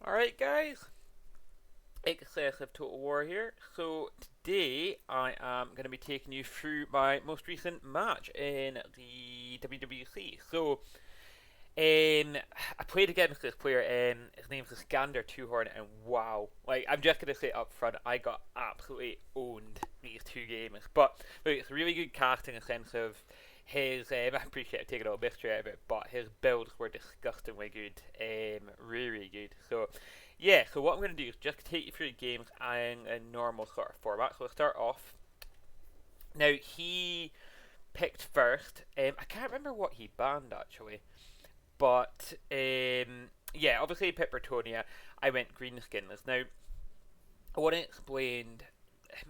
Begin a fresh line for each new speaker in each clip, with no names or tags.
Alright guys, Excessive Total War here. So today I am going to be taking you through my most recent match in the WWC. I played against this player, his name's Iskandar Two-Horne, and wow, like, I'm just going to say up front, I got absolutely owned these two games. But look, it's really good casting in the sense of his, I appreciate taking all the mystery out of it, but his builds were disgustingly good, really good. So yeah, so what I'm going to do is just take you through the games in a normal sort of format. So we'll start off. Now, he picked first. I can't remember what he banned actually. But, yeah, obviously he picked Bretonia. I went Greenskinless. Now, I want to explain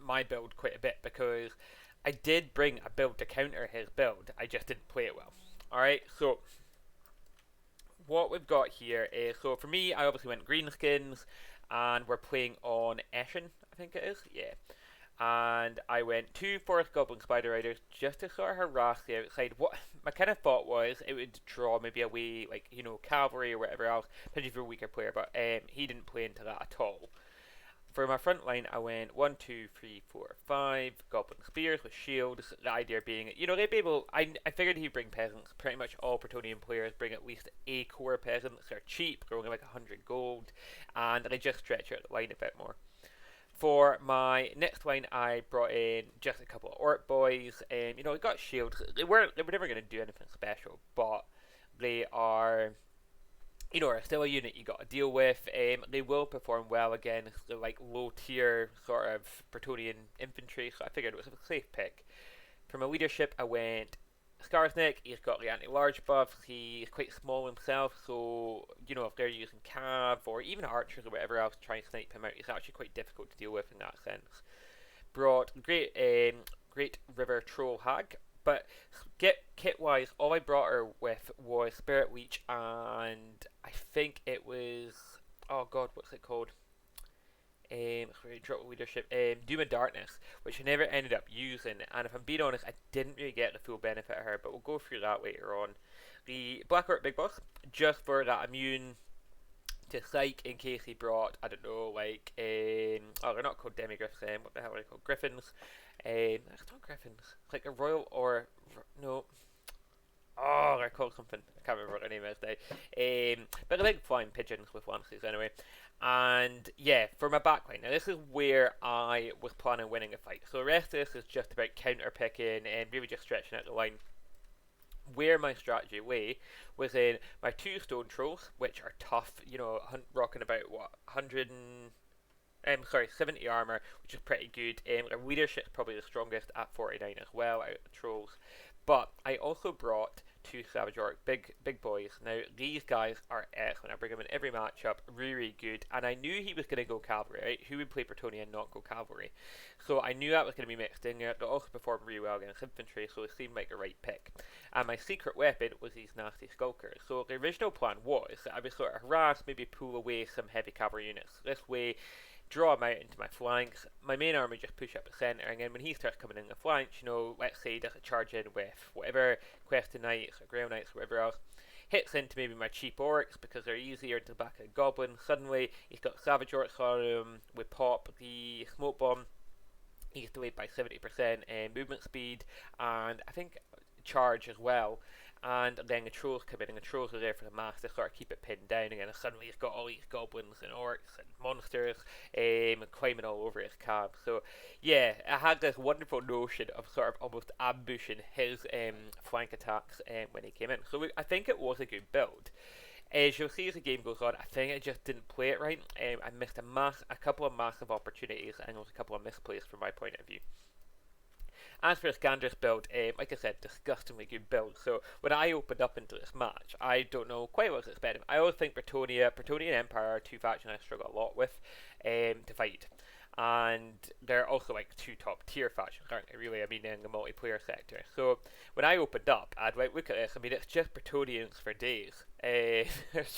my build quite a bit because I did bring a build to counter his build. I just didn't play it well. Alright, so what we've got here is, so for me, I obviously went Greenskins, and we're playing on Eshin, I think it is, yeah. And I went two Forest Goblin Spider Riders just to sort of harass the outside. What my kind of thought was it would draw maybe away, like, cavalry or whatever else, especially for a weaker player, but he didn't play into that at all. For my front line, I went 1, 2, 3, 4, 5 Goblin Spears with shields. The idea being, they'd be able. I figured he'd bring peasants. Pretty much all Bretonian players bring at least a core peasants. They're cheap, growing like 100 gold, and they just stretch out the line a bit more. For my next line, I brought in just a couple of Orc boys, and we got shields. They were never going to do anything special, but they are still a unit you got to deal with. They will perform well against the like low tier sort of Bretonian infantry, so I figured it was a safe pick. For my leadership, I went Skarsnik. He's got the anti-large buffs. He's quite small himself, so if they're using cav or even archers or whatever else to try and snipe him out, it's actually quite difficult to deal with in that sense. Brought great river troll hag, but kit wise, all I brought her with was Spirit Leech, and I think it was, oh god, what's it called? Drop leadership, Doom and Darkness, which I never ended up using, and if I'm being honest, I didn't really get the full benefit of her, but we'll go through that later on. The Black Orc Big Boss, just for that immune to Psych in case he brought, I don't know, like, oh, they're not called Demigriffs, what the hell are they called? Griffins. It's not Griffins. It's like a Royal or, no. Oh, they're called something. I can't remember what their name is now. But they're big flying pigeons with lances anyway. And yeah, for my backline, now this is where I was planning on winning a fight. So the rest of this is just about counter picking and really just stretching out the line. Where my strategy lay was in my two stone trolls, which are tough, rocking about what 70 armor, which is pretty good. Their leadership's probably the strongest at 49 as well out of the trolls. But I also brought two Savage Orc, big boys. Now these guys are excellent. I bring them in every matchup, really good. And I knew he was going to go cavalry, right? Who would play Bretonia and not go cavalry? So I knew that was going to be mixed in there. They also performed really well against infantry, so it seemed like a right pick. And my secret weapon was these nasty skulkers. So the original plan was that I would sort of harass, maybe pull away some heavy cavalry units. This way, draw him out into my flanks. My main army just push up the centre, and then when he starts coming in the flanks, let's say he doesn't charge in with whatever Questing Knights or Grail Knights or whatever else, hits into maybe my cheap orcs because they're easier into the back of the goblin. Suddenly he's got Savage Orcs on him with pop the smoke bomb. He's delayed by 70% movement speed, and I think charge as well. And then the trolls come in, and the trolls are there for the mass to sort of keep it pinned down again. And suddenly he's got all these goblins and orcs and monsters climbing all over his camp. So yeah, I had this wonderful notion of sort of almost ambushing his flank attacks when he came in. So I think it was a good build. As you'll see as the game goes on, I think I just didn't play it right. I missed a couple of massive opportunities, and there was a couple of misplays from my point of view. As for Iskandar's build, like I said, disgustingly good build. So when I opened up into this match, I don't know quite what I was expecting. I always think Bretonia and Empire are two factions I struggle a lot with to fight. And they're also like two top tier factions, aren't they? Really, I mean, in the multiplayer sector. So when I opened up, I'd like look at this. I mean, it's just Bretonians for days. There's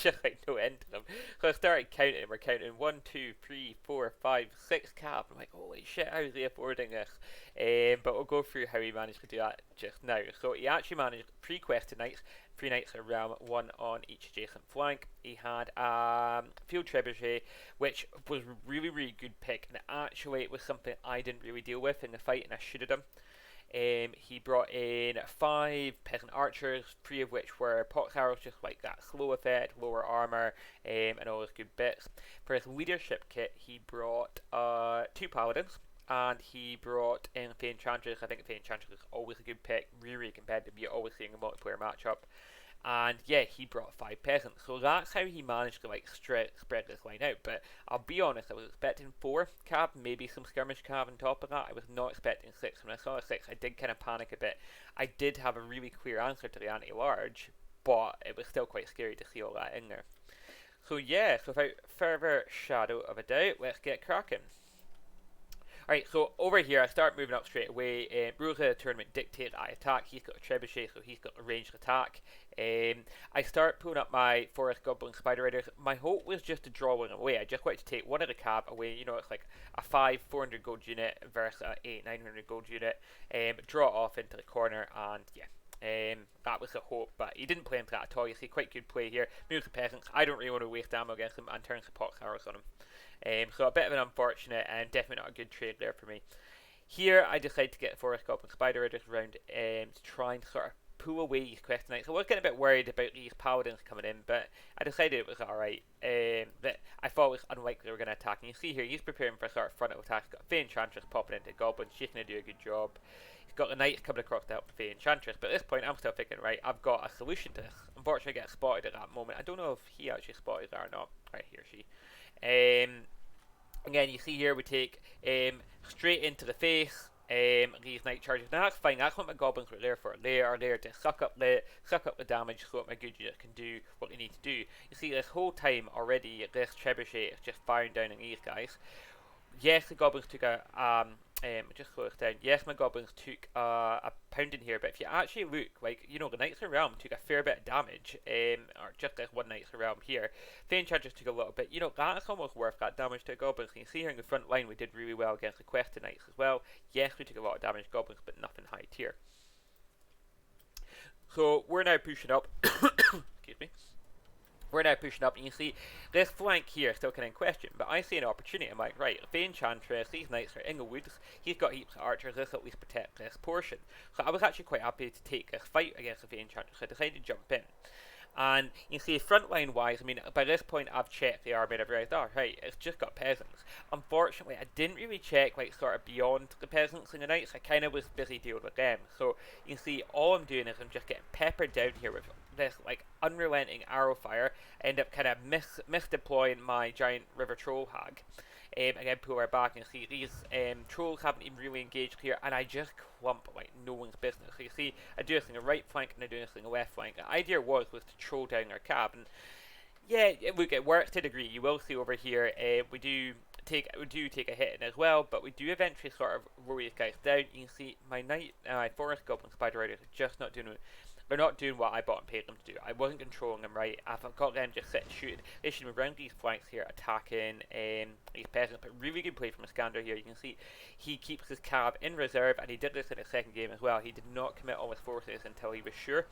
just like no end to them. So I started counting. We're counting 1, 2, 3, 4, 5, 6 cap. I'm like, holy shit, how is he affording this? But we'll go through how he managed to do that just now. So he actually managed 3 Questing Knights, 3 knights of the realm, 1 on each adjacent flank. He had field trebuchet, which was really, really good pick, and actually it was something I didn't really deal with in the fight, and I should have done. He brought in 5 peasant archers, 3 of which were pox arrows, just like that slow effect, lower armor, and all those good bits. For his leadership kit, he brought 2 paladins, and he brought in the Enchantress. I think the Enchantress is always a good pick, really, really competitive. You're always seeing a multiplayer matchup. And yeah, he brought 5 peasants, so that's how he managed to like spread this line out. But I'll be honest, I was expecting 4 cav, maybe some skirmish cav on top of that. I was not expecting 6. When I saw a 6, I did kind of panic a bit. I did have a really clear answer to the anti-large, but it was still quite scary to see all that in there. So yeah, so without further shadow of a doubt, let's get cracking. Alright, so over here I start moving up straight away. Rules of the tournament dictate I attack. He's got a trebuchet, so he's got a ranged attack. I start pulling up my Forest Goblin Spider Riders. My hope was just to draw one away. I just wanted to take one of the cav away. You know, it's like a 400 gold unit versus a 900 gold unit. Draw it off into the corner, and yeah. That was the hope, but he didn't play into that at all. You see, quite good play here. Moves the peasants. I don't really want to waste ammo against him, and turns the pox arrows on him. So a bit of an unfortunate and definitely not a good trade there for me. Here I decided to get Forest Goblin Spider Riders around to try and sort of pull away these Quest Knights. I was getting a bit worried about these Paladins coming in, but I decided it was alright. That I thought it was unlikely they were going to attack. And you see here, he's preparing for a sort of frontal attack. He's got Fey Enchantress popping into Goblins. She's going to do a good job. He's got the Knights coming across to help the Fey Enchantress. But at this point, I'm still thinking, right, I've got a solution to this. Unfortunately, I get spotted at that moment. I don't know if he actually spotted that or not. Right, he or she. Again, you see here we take straight into the face these night charges. Now that's fine. That's what my goblins were there for. They are there to suck up the damage, so that my good units can do what they need to do. You see, this whole time already, this trebuchet is just firing down on these guys. Yes, the goblins took just slow this down. Yes, my goblins took a pounding here, but if you actually look, like, you know, the Knights of the Realm took a fair bit of damage, or just this one Knights of the Realm here. The Enchantress took a little bit. You know, that's almost worth that damage to the goblins. And you see here in the front line, we did really well against the Quested Knights as well. Yes, we took a lot of damage to goblins, but nothing high tier. So we're now pushing up. Excuse me. We're now pushing up, and you see this flank here still kind of in question, but I see an opportunity. I'm like, right, the Enchantress, these knights are in the woods, he's got heaps of archers, this will at least protect this portion. So I was actually quite happy to take this fight against the Enchantress, so I decided to jump in. And you see, frontline wise, I mean, by this point I've checked the army and I've realised, oh, right, it's just got peasants. Unfortunately, I didn't really check, like, sort of beyond the peasants and the knights. I kind of was busy dealing with them. So, you see, all I'm doing is I'm just getting peppered down here with this, like, unrelenting arrow fire. I end up kind of misdeploying my giant river troll hag. Again, pull her back, and see these trolls haven't even really engaged here, and I just clump like no one's business. So you see, I do this in the right flank and I do this in the left flank. The idea was to troll down our cab, and yeah, look, it works to a degree. You will see over here, we do take a hit in as well, but we do eventually sort of roll these guys down. You can see my Forest Goblin Spider Riders are just not doing it. They're not doing what I bought and paid them to do. I wasn't controlling them right. I've got them just sitting shooting. They should be around these flanks here, attacking these peasants. But really good play from Iskandar here. You can see he keeps his cab in reserve, and he did this in his second game as well. He did not commit all his forces until he was sure.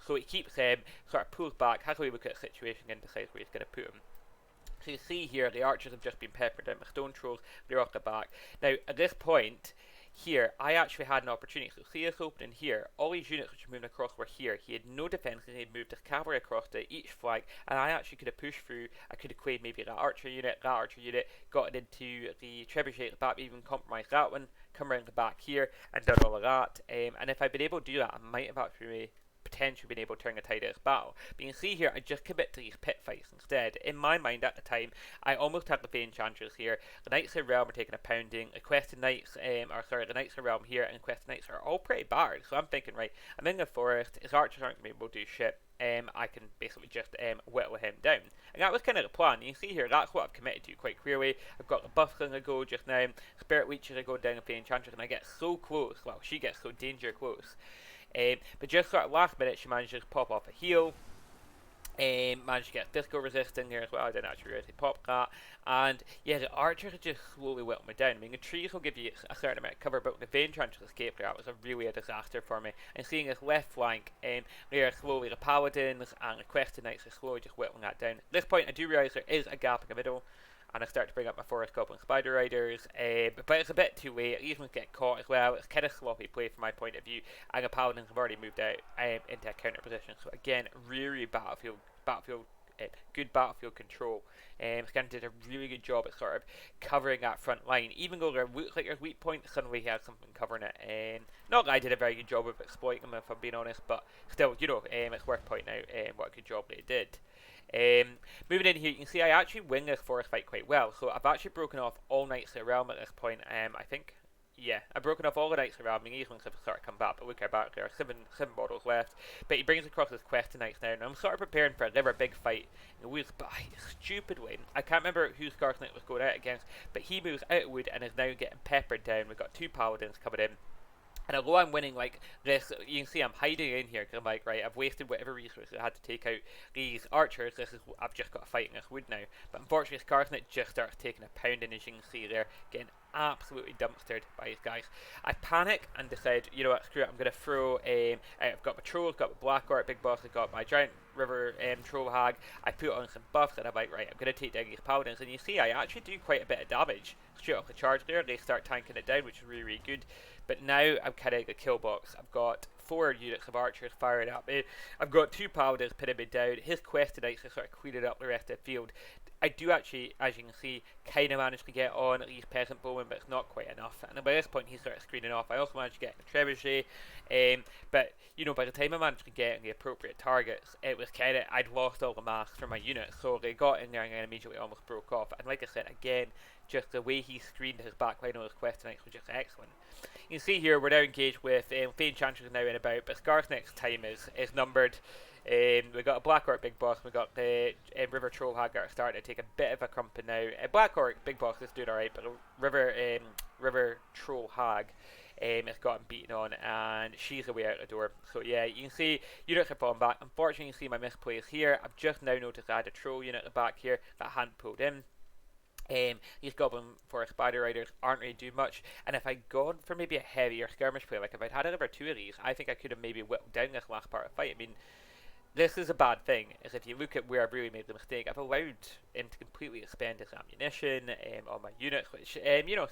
So he keeps them, sort of pulls back, has a look at the situation and decides where he's going to put him. So you see here, the archers have just been peppered down by stone trolls. They're off the back. Now, at this point, here, I actually had an opportunity. So see this opening here, all these units which are moving across were here. He had no defense, and he had moved his cavalry across to each flank, and I actually could have pushed through. I could have quayed maybe that archer unit, got it into the trebuchet at the back, even compromised that one, come around the back here, and done all of that. And if I'd been able to do that, I might have actually potentially been able to turn the tide of this battle. But you can see here, I just commit to these pit fights instead. In my mind at the time, I almost had the Fey Enchantress here. The Knights of the Realm are taking a pounding. The Quested Knights, the Knights of the Realm here and the Quested Knights are all pretty battered. So I'm thinking, right, I'm in the forest, his archers aren't going to be able to do shit. I can basically just whittle him down. And that was kind of the plan. You can see here, that's what I've committed to quite clearly. I've got the buffs on the go just now. Spirit Leeches are going down the Fey Enchantress, and I get so close. Well, she gets so danger close. But just sort of last minute, she manages to pop off a heal. Managed to get disco resist in there as well. I didn't actually really pop that. And yeah, the archers just slowly whittled me down. I mean, the trees will give you a certain amount of cover, but the vein trying to escape there, that was really a disaster for me. And seeing his left flank, there slowly the paladins and the quested knights are slowly just whittling that down. At this point, I do realise there is a gap in the middle. And I start to bring up my Forest Goblin Spider Riders, but it's a bit too late. These ones get caught as well. It's kind of sloppy play from my point of view, and the Paladins have already moved out into a counter position. So again, really good battlefield control. Iskandar did a really good job at sort of covering that front line, even though there looks like there's weak points. Suddenly he had something covering it. Not that I did a very good job of exploiting them, if I'm being honest, but still, it's worth pointing out what a good job they did. Moving in here, you can see I actually win this forest fight quite well. So I've actually broken off all Knights of the Realm at this point. I think, yeah, I've broken off all the Knights of the Realm. I mean, these ones have sort of come back, but look how back there are seven models left. But he brings across his quest Knights now, and I'm sort of preparing for another big fight. In Woods, but stupidly, I can't remember who Scar's Knight was going out against, but he moves out of Wood and is now getting peppered down. We've got two Paladins coming in. And although I'm winning like this, you can see I'm hiding in here because I'm like, right, I've wasted whatever resources I had to take out these archers. I've just got to fight in this wood now. But unfortunately, Scarsnet just starts taking a pounding, as you can see there, getting absolutely dumpstered by these guys. I panic and decide, you know what, screw it, I'm going to throw, I've got my trolls, got my black orc, big boss, I've got my giant river troll hag. I put on some buffs and I'm like, right, I'm going to take down these paladins. And you see, I actually do quite a bit of damage straight off the charge there. They start tanking it down, which is really, really good. But now I'm carrying a kill box. I've got 4 units of archers firing at me. I've got 2 paladins pinning me down. His quested knights are sort of cleaning up the rest of the field. I do actually, as you can see, kind of manage to get on at least peasant bowmen, but it's not quite enough. And by this point, he's sort of screening off. I also managed to get a trebuchet, but by the time I managed to get the appropriate targets, it was kind of I'd lost all the mass from my units, so they got in there and I immediately almost broke off. And like I said, again, just the way he screened his backline on his quest knights was just excellent. You can see here we're now engaged with Fey Enchantress now in about, but Scar's next time is numbered. We got a Black Orc Big Boss, we got the River Troll Hag are starting to take a bit of a crumping now. Black Orc Big Boss is doing alright, but River Troll Hag has gotten beaten on, and she's away out the door. So yeah, you can see units are falling back. Unfortunately, you can see my misplays here. I've just now noticed I had a troll unit at the back here that hadn't pulled in. These Goblin Forest Spider Riders aren't really doing much, and if I'd gone for maybe a heavier skirmish play, like if I'd had another 2 of these, I think I could have maybe whittled down this last part of the fight. I mean, this is a bad thing, is if you look at where I've really made the mistake, I've allowed him to completely expend his ammunition on my units, which,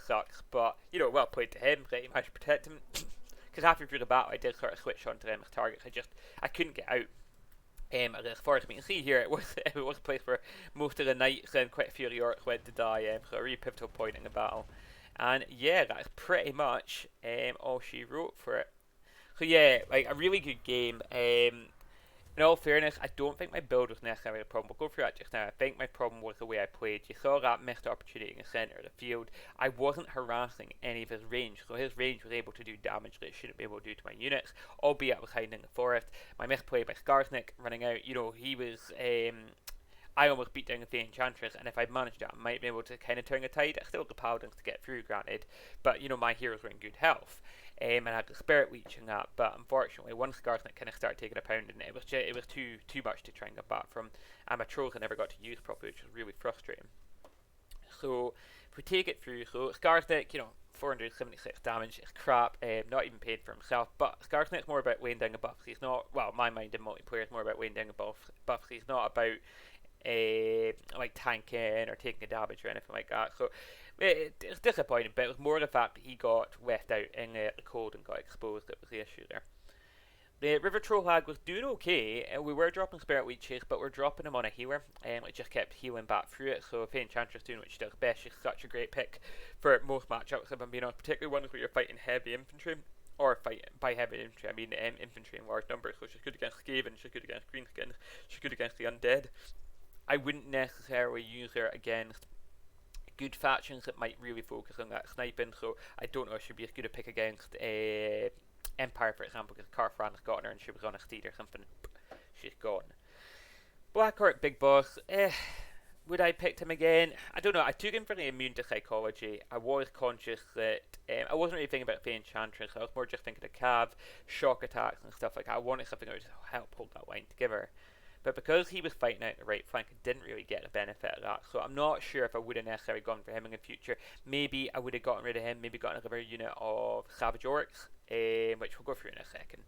sucks, but, well played to him, that he managed to protect him, because halfway through the battle I did sort of switch on to them as targets, I couldn't get out. Of this forest. But you can see here it was a place where most of the knights and quite a few of the orcs went to die, so a really pivotal point in the battle. And yeah, that's pretty much all she wrote for it. So yeah, like a really good game. In all fairness, I don't think my build was necessarily a problem. We'll go through that just now. I think my problem was the way I played. You saw that missed opportunity in the centre of the field. I wasn't harassing any of his range, so his range was able to do damage that it shouldn't be able to do to my units, albeit I was hiding in the forest. My misplay by Skarsnik running out, he was... I almost beat down the Fey Enchantress, and if I'd managed that, I might be able to kind of turn the tide. I still had the Paladins to get through, granted, but, my heroes were in good health. And I had the Spirit Leech in that, but unfortunately, once Scarsnet kind of started taking a pound, and it was too much to try and get back from, and my trolls I never got to use properly, which was really frustrating. So, if we take it through, so Scarsnet, 476 damage is crap, not even paid for himself, but Scarsnet's more about weighing down the buffs. He's not, well, my mind in multiplayer is more about weighing down the buffs. He's not about like tanking or taking a damage or anything like that. So it's disappointing, but it was more the fact that he got left out in the cold and got exposed that was the issue there. The River Troll Hag was doing okay. We were dropping Spirit Leeches, but we're dropping him on a healer. It just kept healing back through it. So Fey Enchantress doing what she does best. She's such a great pick for most matchups, if I'm being honest, particularly ones where you're fighting heavy infantry. Or fight by heavy infantry, I mean infantry in large numbers. So she's good against Skaven, she's good against Greenskins, she's good against the Undead. I wouldn't necessarily use her against good factions that might really focus on that sniping, so I don't know if she'd be as good a pick against Empire, for example, because Carfran's got her and she was on a steed or something. She's gone. Black Orc Big Boss, would I pick him again? I don't know, I took him for the immune to psychology. I was conscious that I wasn't really thinking about Fey Enchantress, I was more just thinking of Cav, shock attacks and stuff like that. I wanted something that would help hold that line together. but because he was fighting out the right flank, I didn't really get the benefit of that. So I'm not sure if I would have necessarily gone for him in the future. Maybe I would have gotten rid of him, maybe got another unit of Savage Orcs, which we'll go through in a second.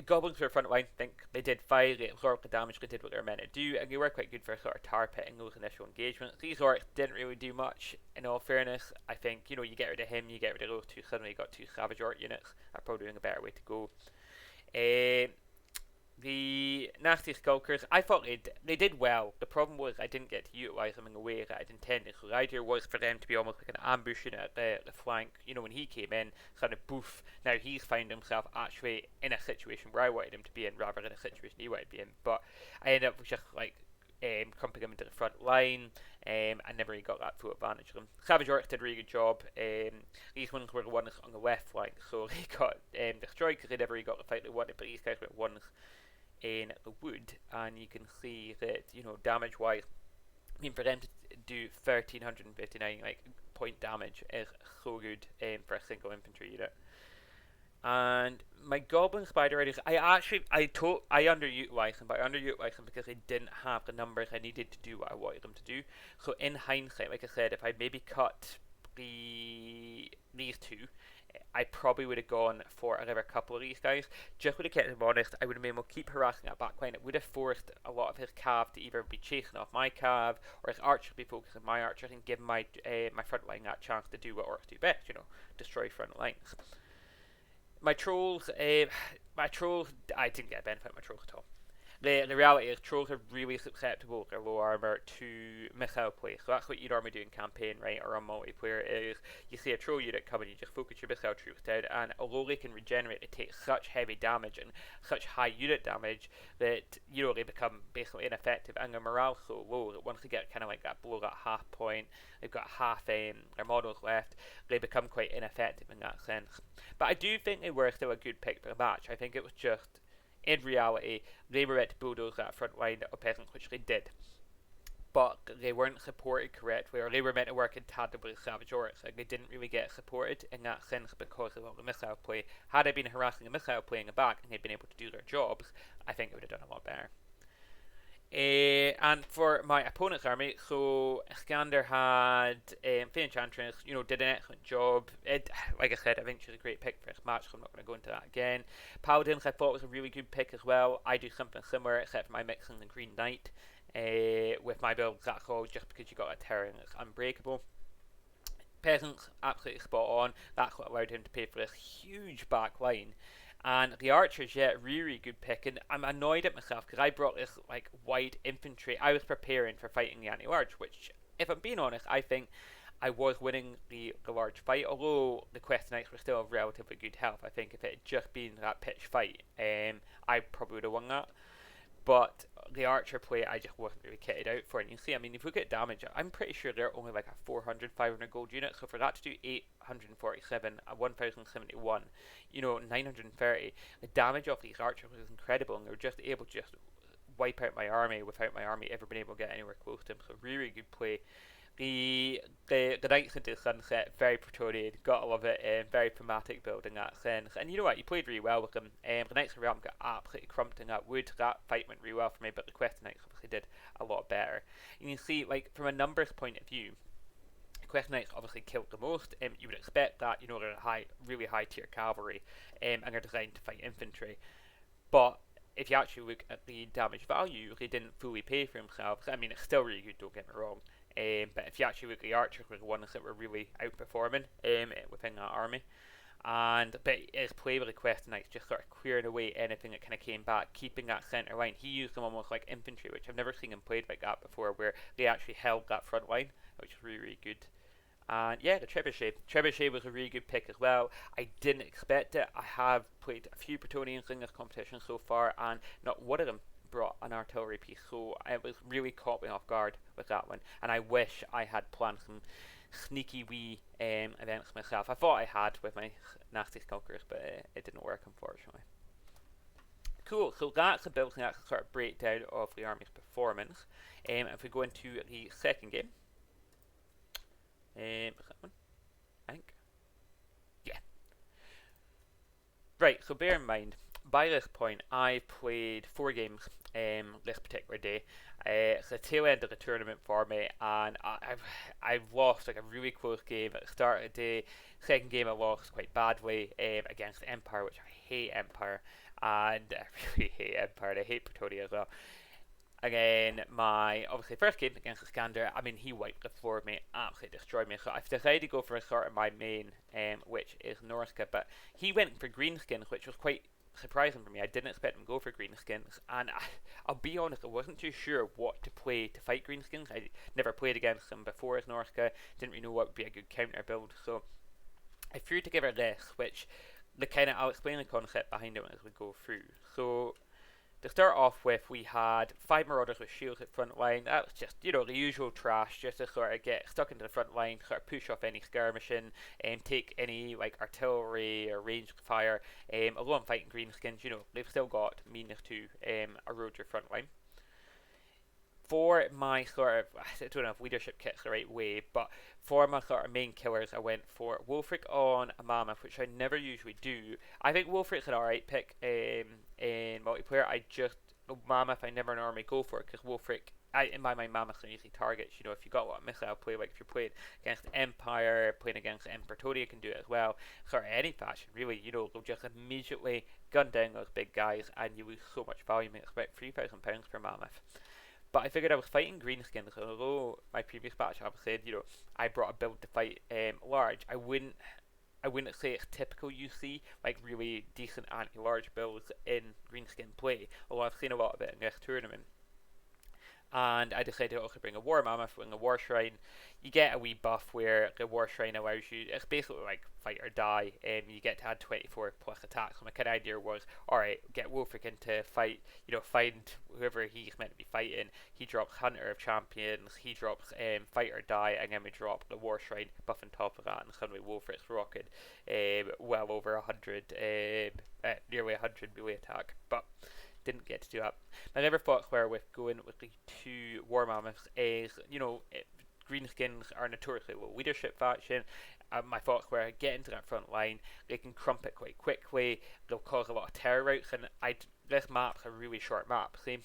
Goblins were front line. I think they did fine, they absorbed the damage, they did what they were meant to do, and they were quite good for sort of tar pitting those initial engagements. These orcs didn't really do much, in all fairness. I think, you get rid of him, you get rid of those two, suddenly you got two Savage Orc units. That's probably a better way to go. The Nasty Skulkers, I thought they did well. The problem was I didn't get to utilise them in the way that I'd intended. So the idea was for them to be almost like an ambush unit at the flank. When he came in, kind of boof. Now he's found himself actually in a situation where I wanted him to be in, rather than a situation he wanted to be in. But I ended up just clumping him into the front line. I never really got that full advantage of them. Savage Orcs did a really good job. These ones were the ones on the left flank, so they got destroyed because they never really got the fight they wanted. But these guys were the ones in the wood, and you can see that damage wise, for them to do 1359 point damage is so good for a single infantry unit. And my Goblin Spider Riders, I underutilized them, but I underutilized them because they didn't have the numbers I needed to do what I wanted them to do. So in hindsight, like I said, if I maybe cut these two, I probably would have gone for another couple of these guys. Just would have kept him honest. I would have been able to keep harassing that backline. It would have forced a lot of his cav to either be chasing off my cav, or his archer to be focusing on my archer, and give my front line that chance to do what orcs do best, destroy front lines. My trolls, I didn't get a benefit of my trolls at all. The reality is, trolls are really susceptible with their low armor to missile play. So that's what you'd normally do in campaign, right, or on multiplayer, is you see a troll unit coming, you just focus your missile troops down, and although they can regenerate, they take such heavy damage and such high unit damage that, they become basically ineffective, and their morale's so low that once they get kind of like that below that half point, they've got half their models left, they become quite ineffective in that sense. But I do think they were still a good pick for the match. I think it was just, in reality, they were meant to bulldoze that front line of peasants, which they did. But they weren't supported correctly, or they were meant to work in tandem with Savage Orcs. They didn't really get supported in that sense because of all the missile play. Had I been harassing the missile play in the back and they'd been able to do their jobs, I think it would have done a lot better. And for my opponent's army, so Iskandar had Fey Enchantress, did an excellent job. Like I said, I think she's a great pick for this match, so I'm not going to go into that again. Paladins I thought was a really good pick as well. I do something similar, except for my mixing the Green Knight with my build. That's all just because you got a terror and it's unbreakable. Peasants, absolutely spot on. That's what allowed him to pay for this huge back line. And the archers, really good pick. And I'm annoyed at myself because I brought this wide infantry. I was preparing for fighting the anti-large, which, if I'm being honest, I think I was winning the large fight. Although the Quest Knights were still of relatively good health, I think if it had just been that pitch fight, I probably would have won that. But the archer play, I just wasn't really kitted out for. And you see, if you look at damage, I'm pretty sure they're only like a 400, 500 gold unit. So for that to do 847, 1071, 930, the damage of these archers was incredible. And they were just able to just wipe out my army without my army ever being able to get anywhere close to them. So really good play. The Knights into the Sunset, very Praetorian, gotta love it, very thematic build in that sense. And you know what, you played really well with them. The Knights of the Realm got absolutely crumped in that wood. That fight went really well for me, but the Quest Knights obviously did a lot better. And you see, from a numbers point of view, Quest Knights obviously killed the most. You would expect that, they're really high tier cavalry, and they're designed to fight infantry. But if you actually look at the damage value, they didn't fully pay for themselves. It's still really good, don't get me wrong. But if you actually look at the archers, were the ones that were really outperforming within that army. But his play with the Quest Knights, just sort of clearing away anything that kind of came back, keeping that centre line. He used them almost like infantry, which I've never seen him played like that before, where they actually held that front line, which is really, really good. And the Trebuchet was a really good pick as well. I didn't expect it. I have played a few Praetonians in this competition so far, and not one of them brought an artillery piece, so it was really caught me off guard with that one, and I wish I had planned some sneaky wee events myself. I thought I had with my Nasty Skulkers, but it didn't work, unfortunately. Cool, so that's a build, and that's a sort of breakdown of the army's performance. If we go into the second game, was that one? I think. Yeah. Right, so bear in mind, by this point, I played 4 games this particular day. It's the tail end of the tournament for me, and I've lost like a really close game at the start of the day. Second game I lost quite badly against Empire, which I hate Empire, and I really hate Empire. And I hate Pretonia as well. Again, my obviously first game against Iskandar, I mean he wiped the floor with me, absolutely destroyed me. So I've decided to go for a sort of my main, which is Norska, but he went for greenskins, which was quite surprising for me. I didn't expect him to go for greenskins, and I'll be honest, I wasn't too sure what to play to fight greenskins. I never played against him before as Norska, didn't really know what would be a good counter build, so I threw together this, which I'll explain the concept behind it as we go through. So to start off with, we had 5 Marauders with shields at front line. That was just, the usual trash, just to sort of get stuck into the front line, sort of push off any skirmishing, and take any like artillery or ranged fire. Although I'm fighting greenskins, they've still got meanness to erode your front line. For my sort of, I don't know if leadership kit's the right way, but for my sort of main killers, I went for Wolfric on a Mammoth, which I never usually do. I think Wolfric's an alright pick in multiplayer. Mammoth I never normally go for, because Wolfric, in my mind, Mammoths are easy targets. If you got a lot of missile play, like if you're playing against Empire, playing against Pretonia can do it as well. Sort of any faction, really, they'll just immediately gun down those big guys, and you lose so much value. It's about £3,000 per Mammoth. But I figured I was fighting greenskins, although my previous batch I said, I brought a build to fight large. I wouldn't say it's typical you see like really decent anti-large builds in greenskin play, although I've seen a lot of it in this tournament. And I decided to also bring a War Mammoth, bring a War Shrine. You get a wee buff where the War Shrine allows you, it's basically like fight or die, and you get to add 24 plus attacks. So my kind of idea was, alright, get Wolfric into fight, find whoever he's meant to be fighting. He drops Hunter of Champions, he drops fight or die, and then we drop the War Shrine buff on top of that, and suddenly Wolfric's rocketed well over 100, nearly 100 melee attack. But didn't get to do that. My other thoughts were with going with the 2 War Mammoths is, greenskins are notoriously low leadership faction. My thoughts were get into that front line, they can crump it quite quickly, they'll cause a lot of terror routes, and this map's a really short map, see?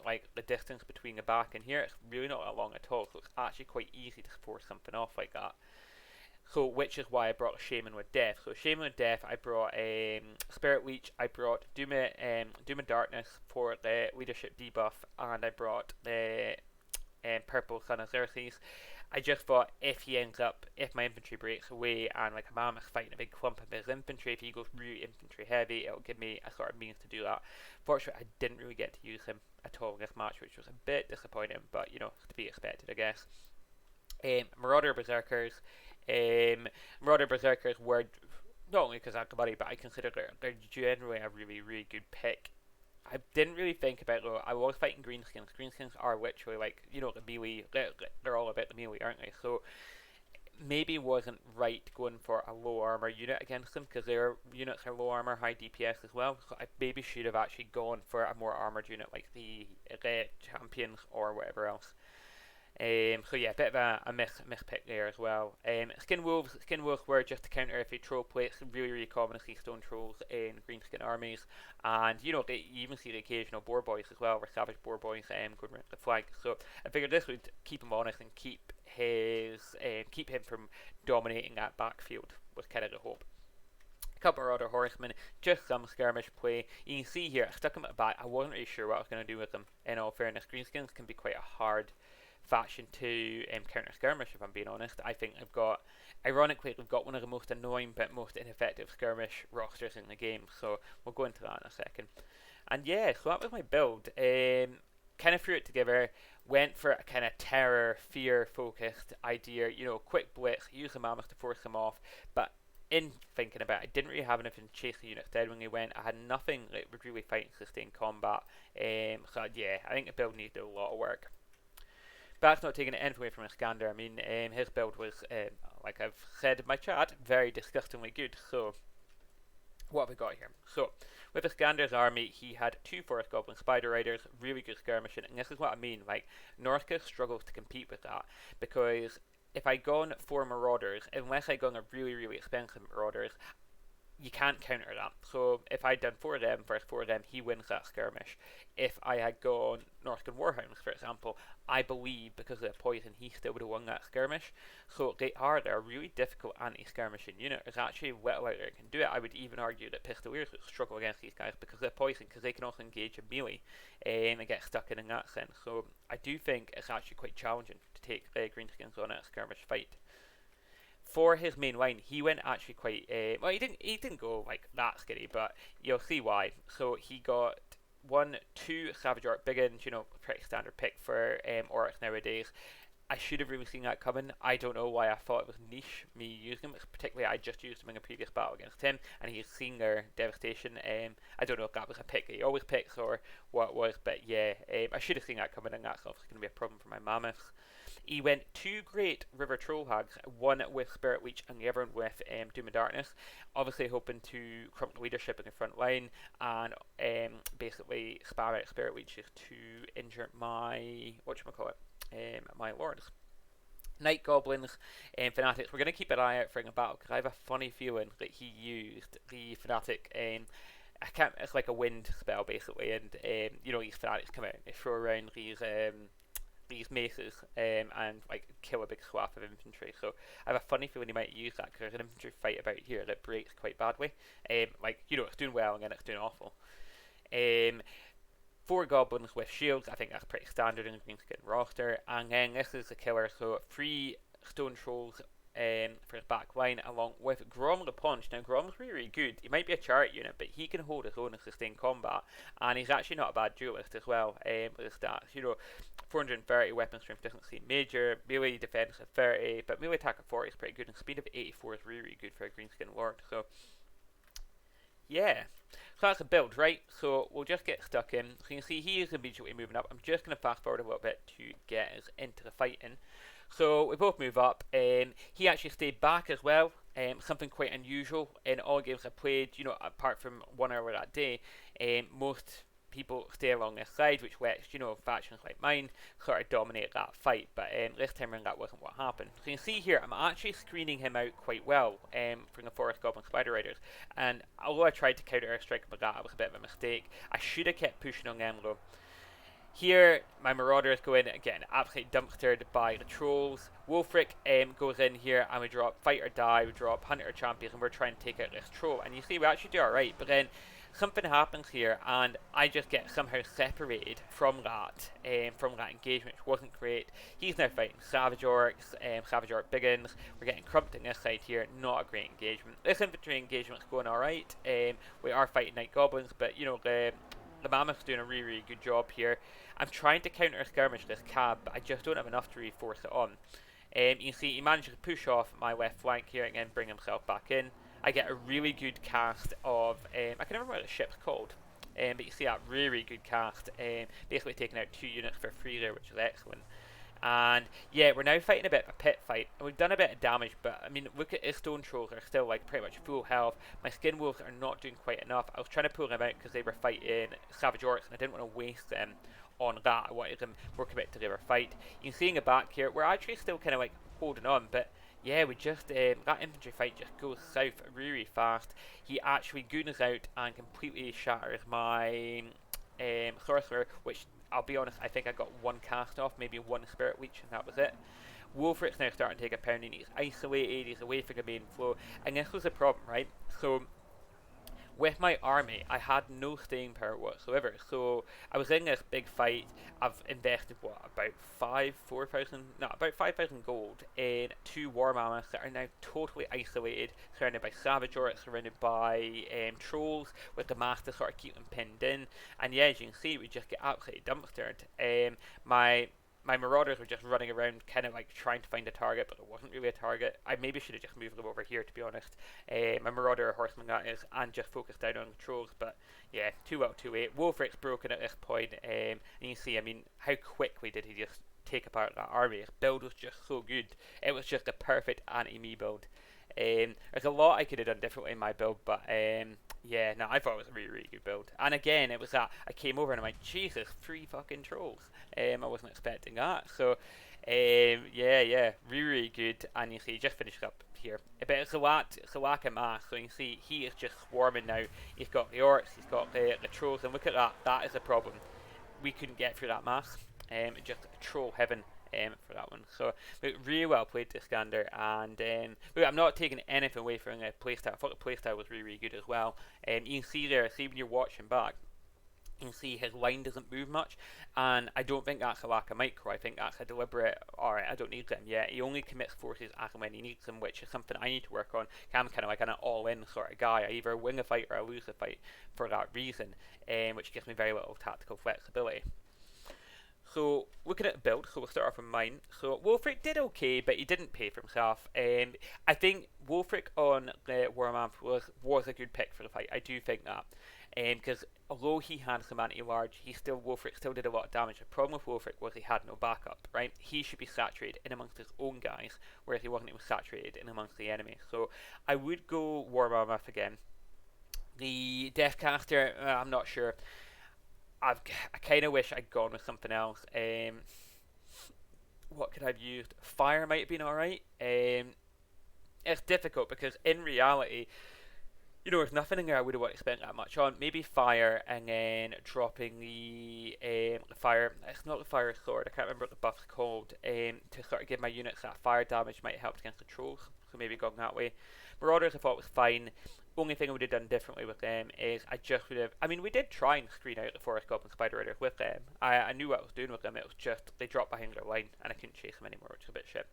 Like the distance between the back and here, it's really not that long at all, so it's actually quite easy to force something off like that. So, which is why I brought Shaman with Death. So, Shaman with Death, I brought Spirit Leech, I brought Doom and Darkness for the leadership debuff, and I brought the Purple Son of Xerxes. I just thought if my infantry breaks away and like a Mammoth fighting a big clump of his infantry, if he goes really infantry heavy, it'll give me a sort of means to do that. Fortunately, I didn't really get to use him at all in this match, which was a bit disappointing, but to be expected, I guess. Marauder Berserkers. Marauder Berserkers were not only because I had money, but I consider they're generally a really, really good pick. I didn't really think about it though. I was fighting greenskins. Greenskins are literally like, the melee, they're all about the melee, aren't they? So maybe wasn't right going for a low armor unit against them, because their units are low armor, high DPS as well. So I maybe should have actually gone for a more armored unit like the champions or whatever else. So yeah, a bit of a miss pick there as well. Skin Wolves were just to counter if they troll play. It's really, really common to see stone trolls in greenskin armies, and you even see the occasional boar boys as well, or savage boar boys going around the flank. So I figured this would keep him honest and keep him from dominating that backfield, was kind of the hope. A couple of other horsemen, just some skirmish play. You can see here, I stuck him at the back. I wasn't really sure what I was going to do with them. In all fairness, greenskins can be quite a hard faction to counter skirmish, if I'm being honest. I think we've got one of the most annoying but most ineffective skirmish rosters in the game, so we'll go into that in a second. And yeah, so that was my build. Kind of threw it together, went for a kind of terror, fear focused idea, quick blitz, use the Mammoth to force them off, but in thinking about it, I didn't really have anything to chase the units dead when they went. I had nothing that would really fight and sustain combat, so yeah, I think the build needed a lot of work. But that's not taking anything away from Iskandar. I mean, his build was, like I've said in my chat, very disgustingly good. So, what have we got here? So, with Iskandar's army, he had 2 Forest Goblin Spider Riders, really good skirmishing, and this is what I mean, like, Norska struggles to compete with that, because if I go on 4 Marauders, unless I go on a really, really expensive Marauders, you can't counter that. So if I'd done 4 of them versus 4 of them, he wins that skirmish. If I had gone Northern Warhounds, for example, I believe because of the poison, he still would have won that skirmish. So they're a really difficult anti-skirmishing unit. There's actually little out there that can do it. I would even argue that Pistoliers would struggle against these guys because of the poison, because they can also engage in melee and get stuck in that sense. So I do think it's actually quite challenging to take Greenskins on a skirmish fight. For his main line, he went actually quite well. He didn't go like that skinny, but you'll see why. So he got 2 Savage Orc Biggins, pretty standard pick for Orcs nowadays. I should have really seen that coming. I don't know why I thought it was niche me using him. Particularly, I just used him in a previous battle against him, and he's seen their devastation. I don't know if that was a pick that he always picks or what it was, but yeah, I should have seen that coming, and that's obviously going to be a problem for my mammoths. He went 2 great River Troll Hags, one with Spirit Leech and the other one with Doom and Darkness. Obviously hoping to crump the leadership in the front line and basically spam out Spirit Leeches to injure my, my lords. Night Goblins and Fanatics. We're going to keep an eye out for in a battle because I have a funny feeling that he used the Fanatic it's like a wind spell basically, and these Fanatics come out and they throw around these maces and like kill a big swath of infantry. So I have a funny feeling he might use that because there's an infantry fight about here that breaks quite badly. It's doing well and then it's doing awful. 4 goblins with shields. I think that's pretty standard in the Greenskin roster. And then this is the killer. So 3 stone trolls for his back line, along with Grom the Paunch. Now Grom's really good. He might be a chariot unit, but he can hold his own and sustain combat, and he's actually not a bad duelist as well with his stats. 430 weapon strength doesn't seem major, melee defense of 30, but melee attack of 40 is pretty good, and speed of 84 is really good for a Greenskin Lord. So yeah, so that's a build, right? So we'll just get stuck in. So you can see he is immediately moving up. I'm just going to fast forward a little bit to get us into the fighting. So we both move up. He actually stayed back as well. Something quite unusual in all games I played. Apart from 1 hour that day, most people stay along this side, which lets factions like mine sort of dominate that fight. But this time around, that wasn't what happened. So you can see here, I'm actually screening him out quite well from the Forest Goblin Spider Riders. And although I tried to counter strike with that, it was a bit of a mistake. I should have kept pushing on them though. Here, my Marauders go in again, absolutely dumpstered by the Trolls. Wolfric goes in here and we drop Fight or Die, we drop Hunter Champions, and we're trying to take out this Troll. And you see, we actually do alright, but then something happens here and I just get somehow separated from that engagement, which wasn't great. He's now fighting Savage Orcs, Savage Orc Biggins. We're getting crumped in this side here, not a great engagement. This infantry engagement's going alright. We are fighting Night Goblins, but the Mammoth's doing a really, really good job here. I'm trying to counter a skirmish this cab, but I just don't have enough to reinforce it on. You can see he manages to push off my left flank here and then bring himself back in. I get a really good cast of, I can never remember what the ship's called, but you see that really good cast, basically taking out 2 units for free there, which is excellent. And yeah, we're now fighting a bit of a pit fight, and we've done a bit of damage, but I mean, look at his stone trolls are still like pretty much full health. My skin wolves are not doing quite enough. I was trying to pull them out because they were fighting Savage Orcs, and I didn't want to waste them on that. I wanted them more committed to their fight. You can see in the back here, we're actually still kind of like holding on, but yeah, we just, that infantry fight just goes south really fast. He actually goons out and completely shatters my sorcerer, which I'll be honest, I think I got 1 cast off, maybe 1 Spirit Leech, and that was it. Wolfric's now starting to take a pounding. He's isolated, he's away from the main flow, and this was the problem, right? So with my army, I had no staying power whatsoever. So I was in this big fight. I've invested about 5,000 gold in 2 war mammoths that are now totally isolated, surrounded by Savage Orcs, surrounded by trolls, with the mass to sort of keep them pinned in. And yeah, as you can see, we just get absolutely dumpstered. My Marauders were just running around kind of like trying to find a target, but there wasn't really a target. I maybe should have just moved them over here, to be honest. My Marauder Horseman that is, and just focused down on the Trolls. But yeah, too well, too late. Wolfric's broken at this point, and you see, I mean, how quickly did he just take apart that army? His build was just so good. It was just a perfect anti-me build. There's a lot I could have done differently in my build, but yeah, no, I thought it was a really, really good build. And again, it was that I came over and I'm like, Jesus, 3 fucking trolls. I wasn't expecting that. So yeah, really, really good. And you see, he just finished up here. But it's a lack of mass. So you can see he is just swarming now. He's got the orcs, he's got the trolls, and look at that. That is a problem. We couldn't get through that mass. Just troll heaven for that one. So really well played, Iskandar. And I'm not taking anything away from the playstyle. I thought the playstyle was really good as well. You can see there, see when you're watching back, you can see his line doesn't move much, and I don't think that's a lack of micro. I think that's a deliberate, alright, I don't need them yet. He only commits forces as and when he needs them, which is something I need to work on. I'm kind of like an all-in sort of guy. I either win a fight or I lose a fight for that reason, which gives me very little tactical flexibility. So, looking at the build, so we'll start off with mine. So, Wulfric did okay, but he didn't pay for himself. I think Wulfric on the Warhammer was a good pick for the fight. I do think that. Because although he had some anti-large, Wulfric still did a lot of damage. The problem with Wulfric was he had no backup, right? He should be saturated in amongst his own guys, whereas he wasn't even saturated in amongst the enemy. So, I would go Warhammer again. The Deathcaster, I'm not sure. I kind of wish I'd gone with something else. What could I have used? Fire might have been alright. It's difficult because in reality, there's nothing in there I would have spent that much on. Maybe fire, and then dropping the fire. It's not the fire sword. I can't remember what the buff's called. To sort of give my units that fire damage might help against the trolls. So maybe going that way. Marauders I thought was fine. Only thing I would have done differently with them is I just would have. I mean, we did try and screen out the Forest Goblin Spider Riders with them. I knew what I was doing with them. It was just they dropped behind their line and I couldn't chase them anymore, which is a bit shit.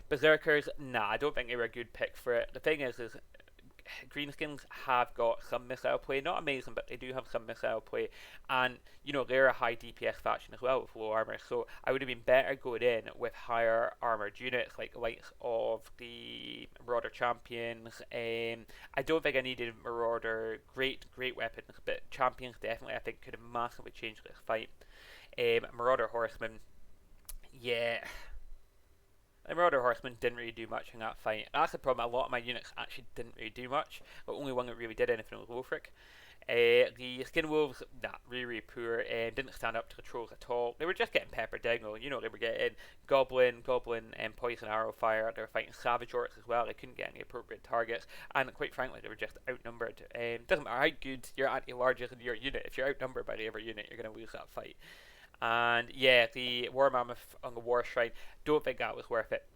Berserkers, nah, I don't think they were a good pick for it. The thing is Greenskins have got some missile play, not amazing, but they do have some missile play, and they're a high DPS faction as well with low armor, so I would have been better going in with higher armored units like the likes of the Marauder Champions. I don't think I needed Marauder great weapons, but Champions definitely I think could have massively changed this fight. Marauder Horsemen, yeah. The Marauder Horsemen didn't really do much in that fight. That's the problem. A lot of my units actually didn't really do much. The only one that really did anything was Wulfric. The Skin Wolves, really, really poor. Didn't stand up to the trolls at all. They were just getting peppered down. They were getting Goblin, and Poison Arrow Fire. They were fighting Savage Orcs as well. They couldn't get any appropriate targets. And quite frankly, they were just outnumbered. Doesn't matter how good your anti-large is in your unit. If you're outnumbered by the other unit, you're going to lose that fight. And yeah, the War Mammoth on the War Shrine, don't think that was worth it.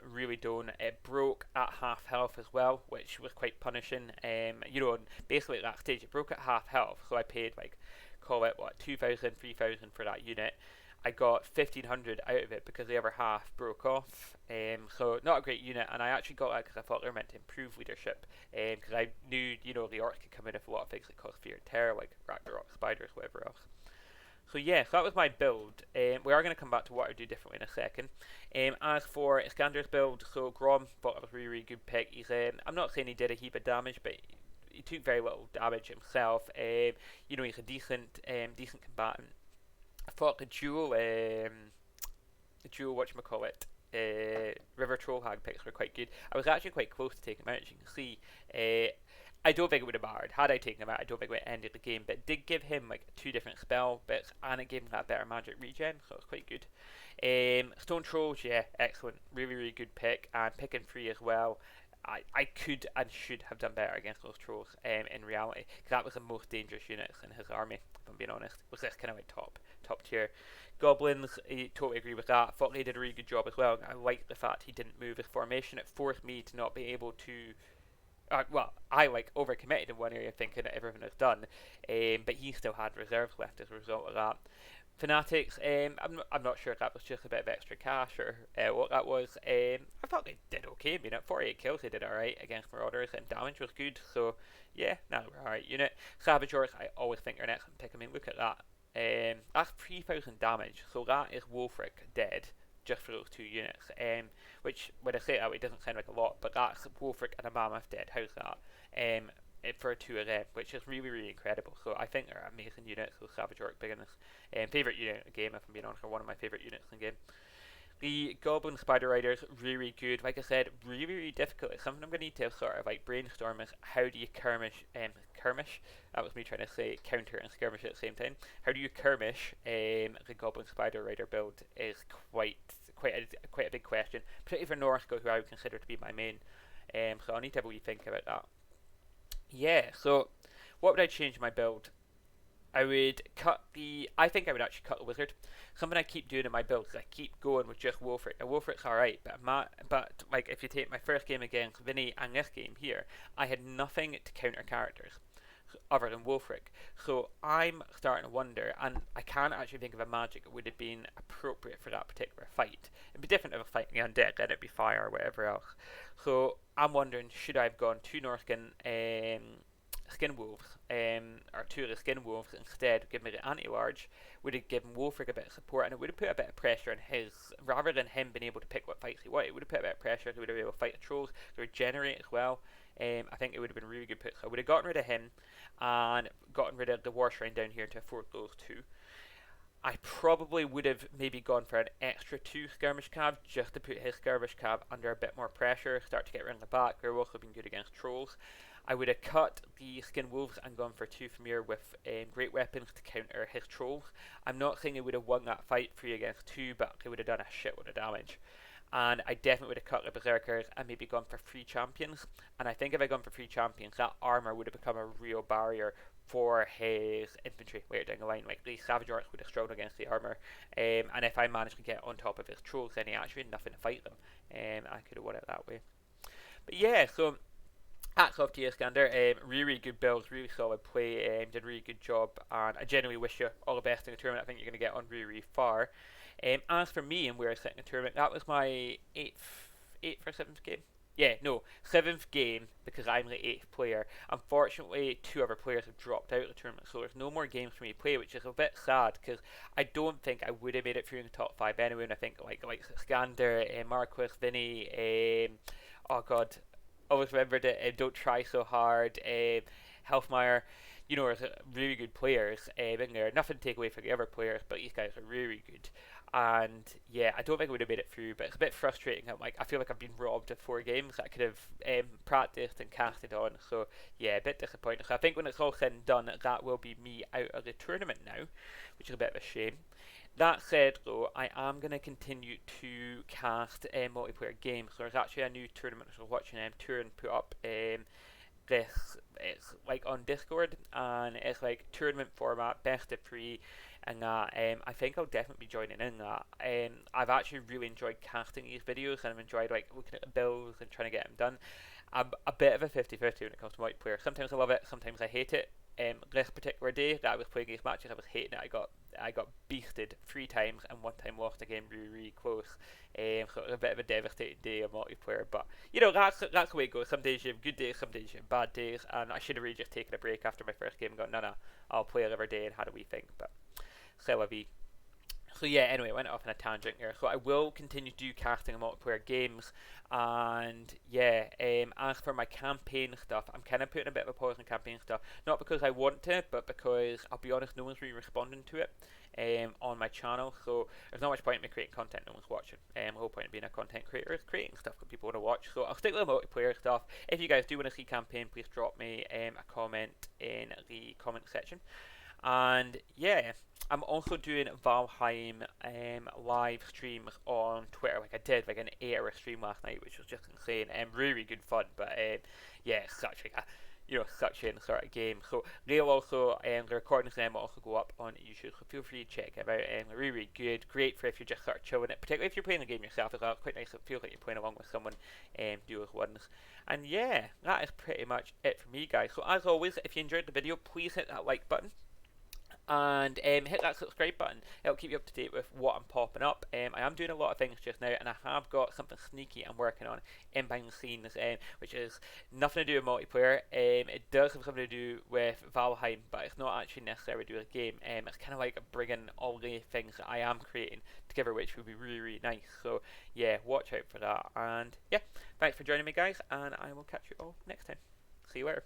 Really don't. It broke at half health as well, which was quite punishing. Basically at that stage it broke at half health, so I paid call it 2,000, 3,000 for that unit. I got 1,500 out of it because the other half broke off. So not a great unit, and I actually got that because I thought they were meant to improve leadership. Because I knew the orcs could come in with a lot of things that cause fear and terror, like Ragnarok spiders, whatever else. So yeah, so that was my build. We are going to come back to what I do differently in a second. As for Iskandar's build, so Grom thought it was a really, really good pick. I'm not saying he did a heap of damage, but he took very little damage himself. He's a decent combatant. I thought the dual whatchamacallit, River Troll Hag picks were quite good. I was actually quite close to taking him out, as you can see. I don't think it would have mattered. Had I taken him out, I don't think it would have ended the game, but it did give him 2 different spell bits, and it gave him that better magic regen, so it's quite good. Stone Trolls, yeah, excellent. Really, really good pick, and picking 3 as well. I could and should have done better against those trolls in reality, because that was the most dangerous units in his army, if I'm being honest. Was this kind of top tier. Goblins, I totally agree with that. Thought they did a really good job as well. I liked the fact he didn't move his formation. It forced me to not be able to I overcommitted in one area thinking that everything is done, but he still had reserves left as a result of that. Fanatics, I'm not sure if that was just a bit of extra cash or what that was. I thought they did okay. I mean, at 48 kills they did alright against Marauders, and damage was good, so yeah, they were alright unit. Savage Orcs, I always think they're an excellent pick. I mean, look at that. That's 3,000 damage, so that is Wulfric dead just for those 2 units, which when I say it that way doesn't sound like a lot, but that's Wulfric and a Mammoth dead. How's that? For 2 of them, which is really, really incredible. So I think they're amazing units, those Savage Orc beginners. Favourite unit in the game, if I'm being honest, or one of my favourite units in the game. The Goblin Spider Riders, really good. Like I said, really, really difficult. It's something I'm going to need to sort of brainstorm is how do you skirmish? That was me trying to say counter and skirmish at the same time. How do you skirmish? The Goblin Spider Rider build is quite quite a big question, particularly for Northco, who I would consider to be my main. So I'll need to have a wee think about that. Yeah. So what would I change in my build? I would cut the. I think I would actually cut the wizard. Something I keep doing in my builds is I keep going with just Wolfric. Now Wolfric's alright, but like if you take my first game against Vinny and this game here, I had nothing to counter characters other than Wolfric. So I'm starting to wonder, and I can't actually think of a magic that would have been appropriate for that particular fight. It'd be different if I was fighting undead, then it'd be fire or whatever else. So I'm wondering, should I have gone to Northkin skin wolves, or two of the skin wolves instead, give me the anti-large, would have given Wolfric a bit of support, and it would have put a bit of pressure on his, rather than him being able to pick what fights he wanted, it would have put a bit of pressure, he would have been able to fight the trolls, to regenerate as well. I think it would have been a really good put, so I would have gotten rid of him, and gotten rid of the war shrine down here to afford those two. I probably would have maybe gone for an extra 2 skirmish cab just to put his skirmish cab under a bit more pressure, start to get around the back. They're also been good against trolls. I would have cut the skin wolves and gone for 2 Famir with great weapons to counter his trolls. I'm not saying they would have won that fight 3 against 2, but they would have done a shitload of damage. And I definitely would have cut the berserkers and maybe gone for 3 champions. And I think if I'd gone for 3 champions, that armor would have become a real barrier for his infantry later down the line. Like the savage orcs would have struggled against the armor, and if I managed to get on top of his trolls, then he actually had nothing to fight them. I could have won it that way. But yeah, so hats off to you, Iskandar. Really good builds, really solid play. Did a really good job, and I genuinely wish you all the best in the tournament. I think you're going to get on really far. As for me and where I sit in the tournament, that was my eighth or seventh game. Yeah, no, 7th game, because I'm the 8th player. Unfortunately, 2 other players have dropped out of the tournament, so there's no more games for me to play, which is a bit sad, because I don't think I would have made it through in the top 5 anyway, and I think like Iskandar, Marquis, Vinny, oh god, always remembered it, Don't Try So Hard, Healthmeyer, you know, there's really good players in there. Nothing to take away from the other players, but these guys are really good. And yeah, I don't think I would have made it through, but it's a bit frustrating. I feel like I've been robbed of 4 games that I could have practiced and casted on. So yeah, a bit disappointing. So I think when it's all said and done, that will be me out of the tournament now, which is a bit of a shame. That said, though, I am going to continue to cast multiplayer games. So there's actually a new tournament I was watching Turin put up. This it's like on Discord, and it's like tournament format, best of 3, and that. I think I'll definitely be joining in that. I've actually really enjoyed casting these videos, and I've enjoyed like looking at the builds and trying to get them done. I'm a bit of a 50-50 when it comes to multiplayer. Sometimes I love it, sometimes I hate it. This particular day that I was playing these matches, I was hating it. I got beasted 3 times and 1 time lost a game really close. So it was a bit of a devastating day of multiplayer. But you know, that's the way it goes. Some days you have good days, some days you have bad days, and I should have really just taken a break after my first game and gone, no, I'll play another day and had a wee think. But c'est la vie. So yeah, anyway, I went off on a tangent here. So I will continue to do casting and multiplayer games, and yeah, as for my campaign stuff, I'm kind of putting a bit of a pause on campaign stuff, not because I want to, but because I'll be honest, no one's really responding to it on my channel. So there's not much point in me creating content no one's watching. The whole point of being a content creator is creating stuff that people want to watch. So I'll stick with the multiplayer stuff. If you guys do want to see campaign, please drop me a comment in the comment section. And yeah, I'm also doing Valheim live streams on Twitter. Like I did like an 8-hour stream last night, which was just insane and really good fun. But yeah, such like a such a sort of game. So they'll also the recordings of them will also go up on YouTube. So feel free to check them out. They're really, really good. Great for if you're just sort of chilling it, particularly if you're playing the game yourself as well. It's quite nice. It feels like you're playing along with someone. Do those ones. And yeah, that is pretty much it for me, guys. So as always, if you enjoyed the video, please hit that like button. And hit that subscribe button. It'll keep you up to date with what I'm popping up. I am doing a lot of things just now, and I have got something sneaky I'm working on in behind the scenes, which is nothing to do with multiplayer. It does have something to do with Valheim, but it's not actually necessarily to do with the game. It's kind of like bringing all the things that I am creating together, which would be really, really nice. So yeah, watch out for that. And yeah, thanks for joining me, guys, and I will catch you all next time. See you later.